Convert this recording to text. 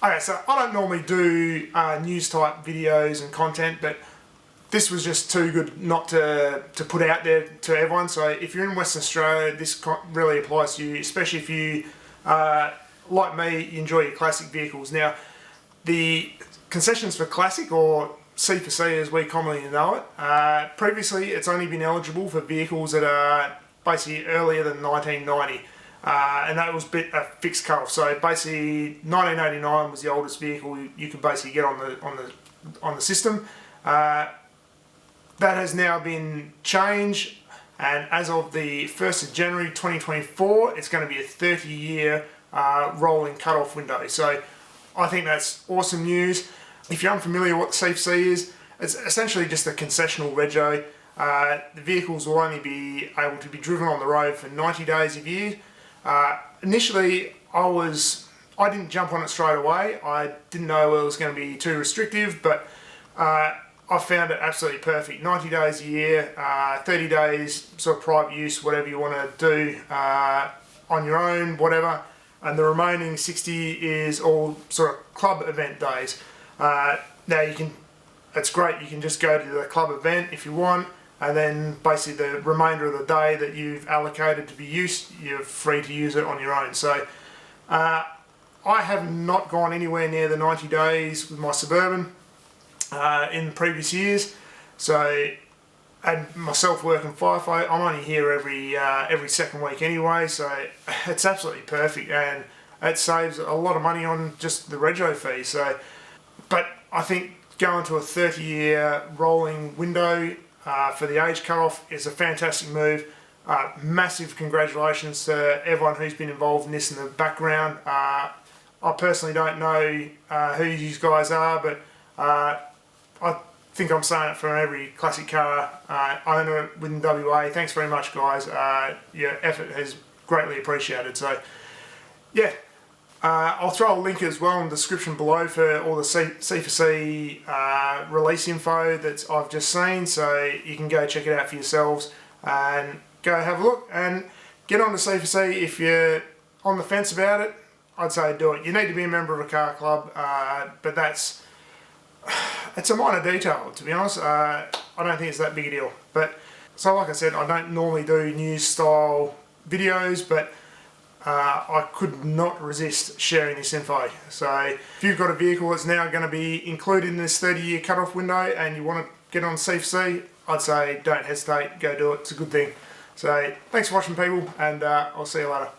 Okay, so I don't normally do news type videos and content, but this was just too good not to put out there to everyone. So if you're in Western Australia, this really applies to you, especially if you, like me, you enjoy your classic vehicles. Now, the concessions for classic, or C4C as we commonly know it, previously it's only been eligible for vehicles that are basically earlier than 1990. And that was a fixed cut-off. So basically, 1989 was the oldest vehicle you could basically get on the system. That has now been changed, and as of the 1st of January 2024, it's going to be a 30-year rolling cut-off window. So I think that's awesome news. If you're unfamiliar what the C4C is, it's essentially just a concessional rego. The vehicles will only be able to be driven on the road for 90 days a year. Initially, I didn't jump on it straight away. I didn't know it was going to be too restrictive, but I found it absolutely perfect. 90 days a year, 30 days sort of private use, whatever you want to do on your own, whatever. And the remaining 60 is all sort of club event days. Now it's great, you can just go to the club event if you want, and then basically the remainder of the day that you've allocated to be used, you're free to use it on your own. So I have not gone anywhere near the 90 days with my Suburban in previous years. So, and myself working firefight, I'm only here every second week anyway, so it's absolutely perfect, and it saves a lot of money on just the rego fee. So, but I think going to a 30-year rolling window for the age cut-off is a fantastic move. Massive congratulations to everyone who's been involved in this in the background. I personally don't know who you guys are, but I think I'm saying it from every classic car owner within WA. Thanks very much, guys. Your effort is greatly appreciated. So, yeah, I'll throw a link as well in the description below for all the C4C release info that I've just seen, so you can go check it out for yourselves and go have a look and get on to C4C. If you're on the fence about it, I'd say do it. You need to be a member of a car club, but it's a minor detail, to be honest. I don't think it's that big a deal. But so, like I said, I don't normally do news style videos, but I could not resist sharing this info. So if you've got a vehicle that's now going to be included in this 30-year cut-off window and you want to get on C4C, I'd say don't hesitate, go do it. It's a good thing. So thanks for watching, people, and I'll see you later.